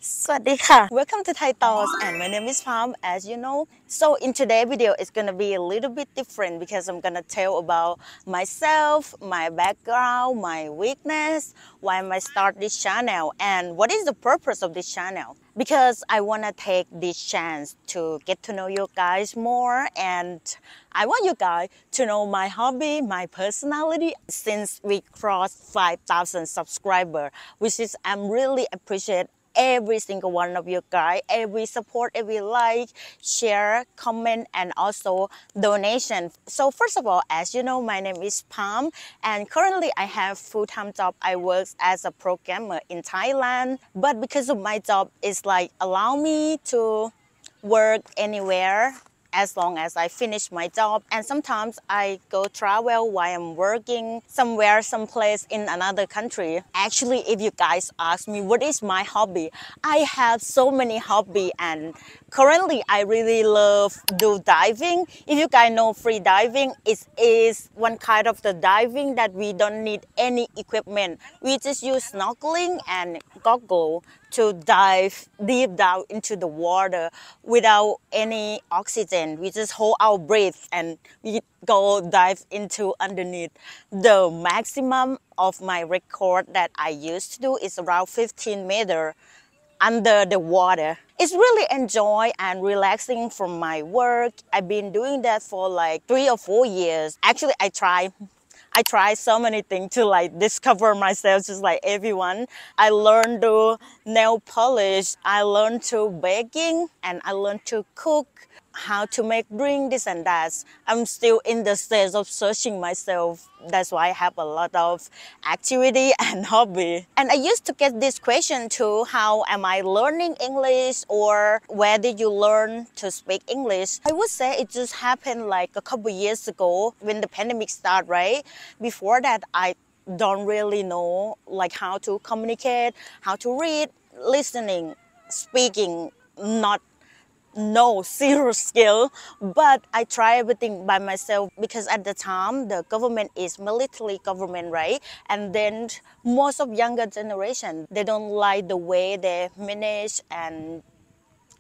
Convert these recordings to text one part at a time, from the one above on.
Swadika. Welcome to Thai Talks and my name is Palm as you know. So in today's video it's gonna be a little bit different because I'm gonna tell about myself, my background, my weakness, why I start this channel and what is the purpose of this channel. Because I wanna take this chance to get to know you guys more and I want you guys to know my hobby, my personality since we crossed 5,000 subscribers, which is I'm really appreciate every single one of you guys, every support, every like, share, comment, and also donation. So first of all, as you know, my name is Palm, and currently I have full-time job. I work as a programmer in Thailand, but because of my job, it's like allow me to work anywhere as long as I finish my job. And sometimes I go travel while I'm working somewhere, someplace in another country. Actually, if you guys ask me what is my hobby, I have so many hobby and currently I really love do diving. If you guys know free diving, it is one kind of the diving that we don't need any equipment. We just use snorkeling and goggle to dive deep down into the water without any oxygen. We just hold our breath and we go dive into underneath. The maximum of my record that I used to do is around 15 meters under the water. It's really enjoy and relaxing from my work. I've been doing that for like 3 or 4 years. Actually, I try so many things to like discover myself just like everyone. I learned to nail polish, I learned to baking, and I learned to cook, how to make drink, this and that. I'm still in the stage of searching myself. That's why I have a lot of activity and hobby. And I used to get this question too, how am I learning English or where did you learn to speak English? I would say it just happened like a couple years ago when the pandemic started, right? Before that, I don't really know like how to communicate, how to read, listening, speaking, not no zero skill, but I try everything by myself because at the time the government is military government, right? And then most of younger generation, they don't like the way they manage and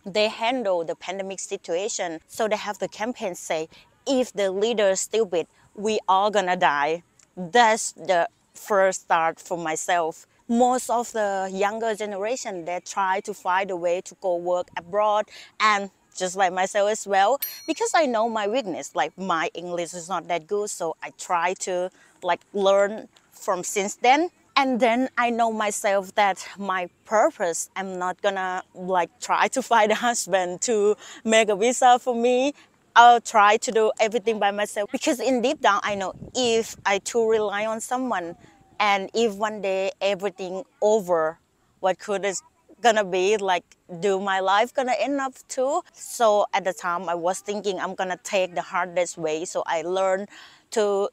they handle the pandemic situation. So they have the campaign say, if the leader is stupid, we all gonna die. That's the first start for myself. Most of the younger generation, they try to find a way to go work abroad and just like myself as well, because I know my weakness, like my English is not that good, so I try to like learn from since then. And then I know myself that my purpose, I'm not gonna like try to find a husband to make a visa for me. I'll try to do everything by myself because in deep down I know if I too rely on someone and if one day everything over, what could is gonna be like, do my life gonna end up too? So at the time I was thinking I'm gonna take the hardest way, so I learned to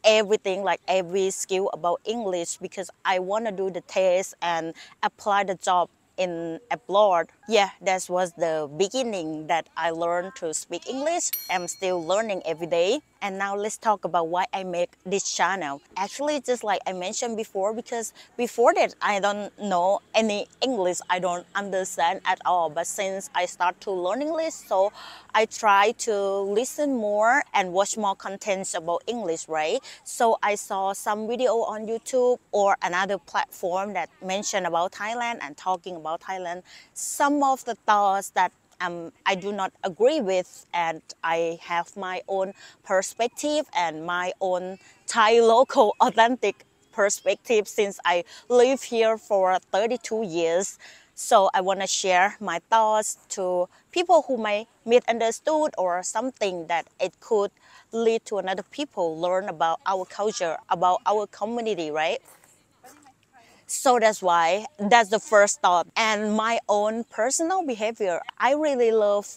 everything, like every skill about English because I want to do the test and apply the job in abroad. Yeah, that was the beginning that I learned to speak English. I'm still learning every day. And now let's talk about why I make this channel. Actually, just like I mentioned before, because before that I don't know any English, I don't understand at all. But since I start to learn English, so I try to listen more and watch more contents about English, right? So I saw some video on YouTube or another platform that mentioned about Thailand and talking about Thailand. Some of the thoughts that I do not agree with, and I have my own perspective and my own Thai local authentic perspective since I live here for 32 years. So I want to share my thoughts to people who may misunderstood or something that it could lead to another people learn about our culture, about our community, right? So that's why that's the first thought. And my own personal behavior, I really love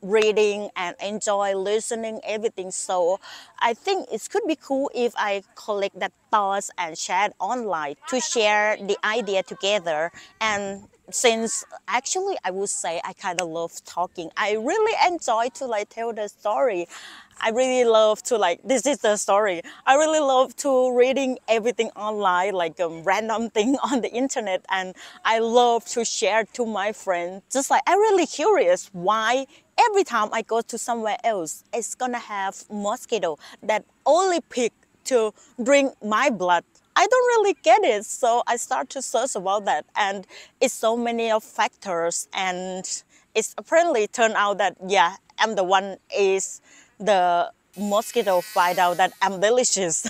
reading and enjoy listening everything. So I think it could be cool if I collect that thoughts and share it online to share the idea together. And since actually I would say I kind of love talking, I really enjoy to like tell the story. I really love to like, this is the story. I really love to reading everything online, like random thing on the internet. And I love to share to my friends. Just like, I'm really curious why every time I go to somewhere else, it's gonna have mosquito that only pick to drink my blood. I don't really get it. So I start to search about that. And it's so many of factors. And it's apparently turned out that, yeah, I'm the one is the mosquito find out that I'm delicious.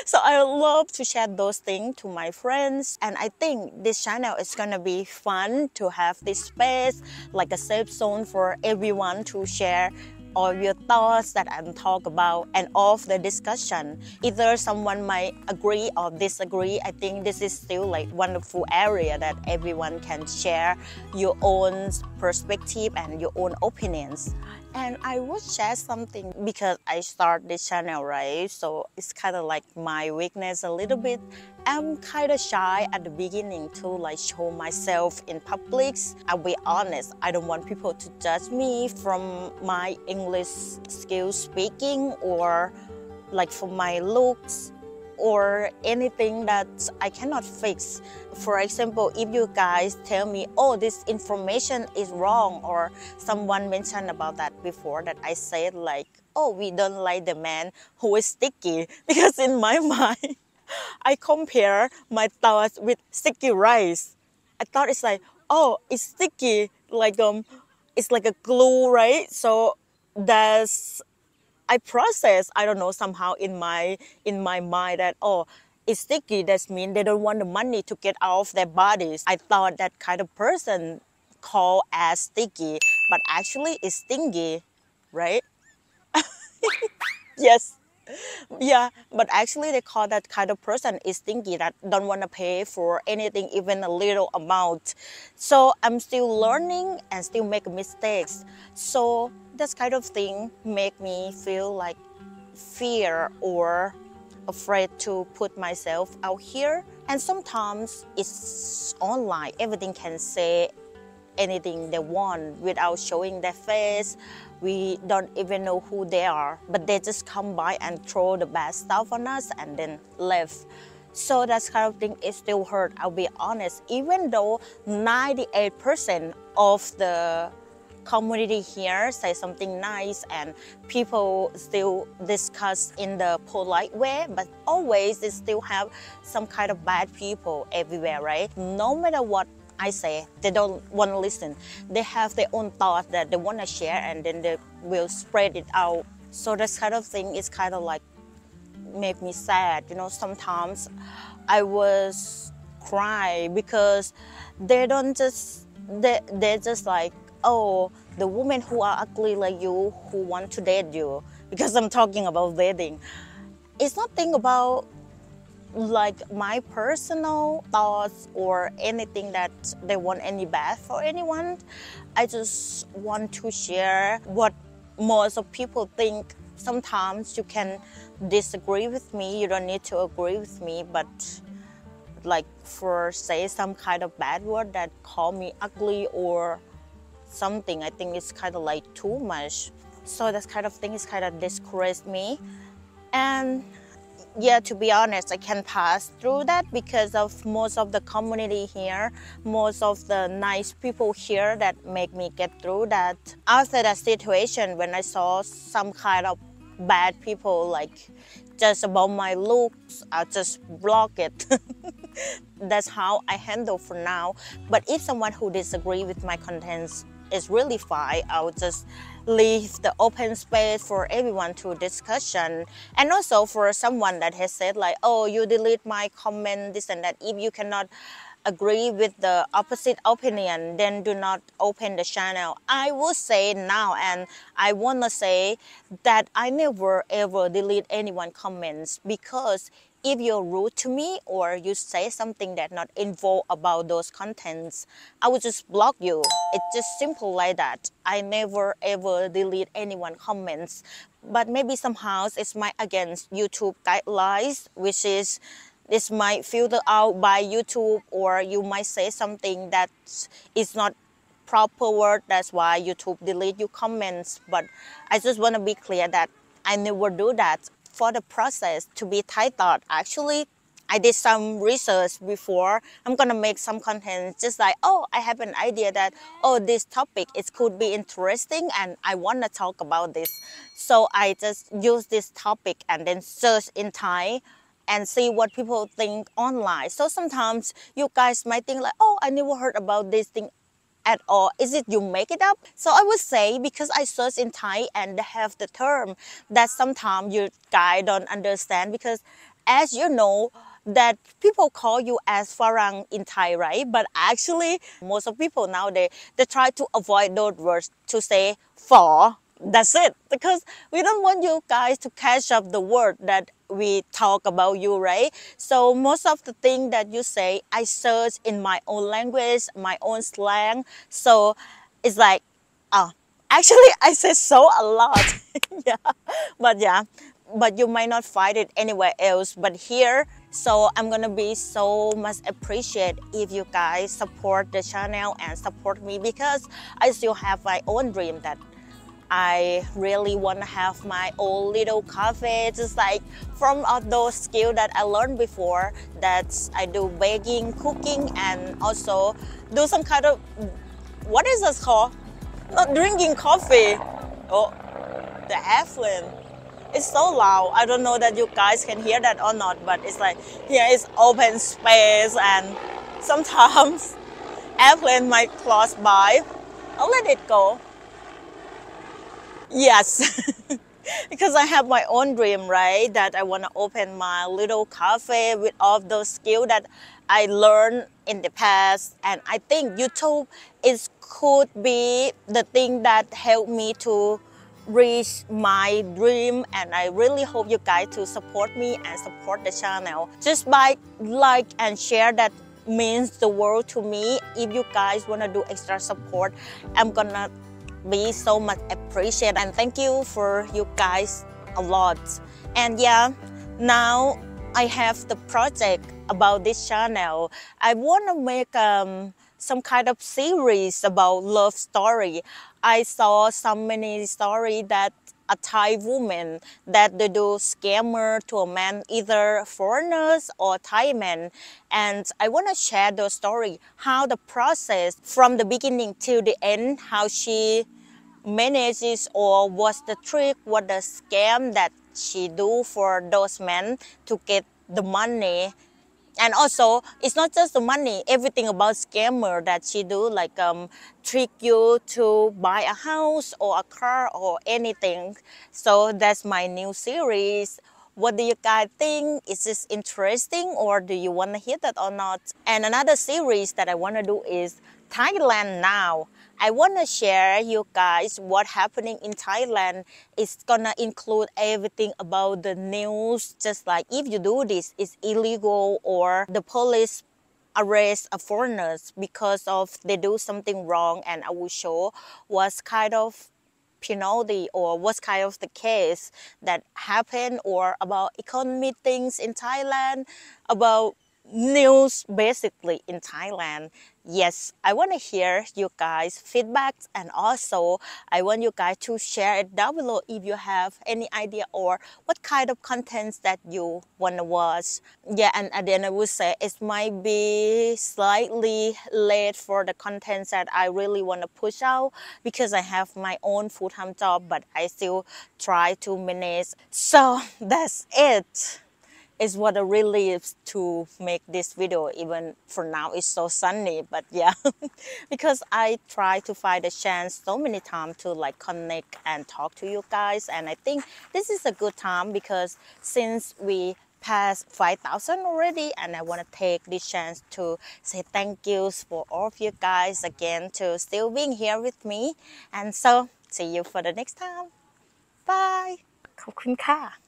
So I love to share those things to my friends. And I think this channel is gonna be fun to have this space, like a safe zone for everyone to share all your thoughts that I'm talk about and of the discussion. Either someone might agree or disagree. I think this is still like wonderful area that everyone can share your own perspective and your own opinions. And I would share something because I start this channel, right? So it's kind of like my weakness a little bit. I'm kind of shy at the beginning to like show myself in public. I'll be honest, I don't want people to judge me from my English skills speaking or like from my looks or anything that I cannot fix. For example, if you guys tell me, oh, this information is wrong, or someone mentioned about that before that I said like, oh, we don't like the man who is sticky, because in my mind, I compare my thoughts with sticky rice. I thought it's like, oh, it's sticky, like it's like a glue, right? So that's I process, I don't know, somehow in my mind that, oh, it's sticky, that means they don't want the money to get out of their bodies. I thought that kind of person called as sticky, but actually it's stingy, right? Yes. Yeah, but actually they call that kind of person is stingy, that don't want to pay for anything, even a little amount. So I'm still learning and still make mistakes. So this kind of thing make me feel like fear or afraid to put myself out here. And sometimes it's online, everything can say anything they want without showing their face. We don't even know who they are, but they just come by and throw the bad stuff on us and then leave. So that kind of thing is still hurt, I'll be honest. Even though 98% of the community here say something nice and people still discuss in the polite way, but always they still have some kind of bad people everywhere, right? No matter what I say, they don't want to listen. They have their own thoughts that they want to share and then they will spread it out. So this kind of thing is kind of like make me sad. You know, sometimes I was cry because they don't just, they're just like, oh, the women who are ugly like you who want to date you, because I'm talking about dating. It's nothing about like my personal thoughts or anything that they want any bad for anyone. I just want to share what most of people think. Sometimes you can disagree with me, you don't need to agree with me, but like for say some kind of bad word that call me ugly or something, I think it's kind of like too much. So that kind of thing is kind of discouraged me. And yeah, to be honest, I can pass through that because of most of the community here, most of the nice people here that make me get through that. After that situation, when I saw some kind of bad people like just about my looks, I just block it. That's how I handle for now. But if someone who disagree with my contents is really fine, I'll just leave the open space for everyone to discussion. And also for someone that has said like, oh, you delete my comment, this and that. If you cannot agree with the opposite opinion, then do not open the channel. I would say now, and I want to say that I never ever delete anyone's comments, because if you're rude to me or you say something that not info about those contents, I will just block you. It's just simple like that. I never ever delete anyone comments, but maybe somehow it's my against YouTube guidelines, which is this might filter out by YouTube, or you might say something that is not proper word. That's why YouTube delete your comments. But I just want to be clear that I never do that. For the process to be Thai thought, actually I did some research before I'm gonna make some content, just like, oh, I have an idea that, oh, this topic it could be interesting and I want to talk about this. So I just use this topic and then search in Thai and see what people think online. So sometimes you guys might think like, oh, I never heard about this thing at all. Is it you make it up? So I would say, because I search in Thai and they have the term that sometimes you guys don't understand, because as you know that people call you as Farang in Thai, right? But actually most of people nowadays, they try to avoid those words to say for. That's it, because we don't want you guys to catch up the word that we talk about you, right? So most of the thing that you say, I search in my own language, my own slang. So it's like, actually I say so a lot. Yeah, but you might not find it anywhere else but here. So I'm gonna be so much appreciate if you guys support the channel and support me, because I still have my own dream that I really want to have my own little cafe, just like from all those skills that I learned before, that I do baking, cooking, and also do some kind of, what is this called? Not drinking coffee. Oh, the airplane. It's so loud. I don't know that you guys can hear that or not, but it's like here is open space and sometimes airplane might cross by. I'll let it go. Yes, because I have my own dream, right? That I want to open my little cafe with all those skills that I learned in the past. And I think YouTube could be the thing that helped me to reach my dream. And I really hope you guys to support me and support the channel. Just by like and share, that means the world to me. If you guys want to do extra support, I'm gonna be so much appreciated, and thank you for you guys a lot. And yeah, now I have the project about this channel. I want to make some kind of series about love story. I saw so many stories that a Thai woman that they do scammer to a man, either foreigners or Thai men. And I want to share the story, how the process from the beginning till the end, how she manages, or what's the trick, what the scam that she do for those men to get the money. And also it's not just the money, everything about scammer that she do, like trick you to buy a house or a car or anything. So that's my new series. What do you guys think? Is this interesting, or do you want to hear that or not? And another series that I want to do is Thailand Now. I want to share you guys what happening in Thailand. It's gonna include everything about the news, just like if you do this, it's illegal, or the police arrest a foreigners because of they do something wrong, and I will show what's kind of penalty or what's kind of the case that happened, or about economic things in Thailand, about news basically in Thailand. Yes, I want to hear you guys' feedbacks, and also I want you guys to share it down below if you have any idea or what kind of contents that you want to watch. Yeah, and at the end I would say it might be slightly late for the contents that I really want to push out, because I have my own full-time job, but I still try to manage. So that's it. It's what a relief to make this video, even for now it's so sunny, but yeah. Because I try to find a chance so many times to like connect and talk to you guys, and I think this is a good time, because since we passed 5,000 already, and I want to take this chance to say thank yous for all of you guys again to still being here with me. And so see you for the next time. Bye. ขอบคุณค่ะ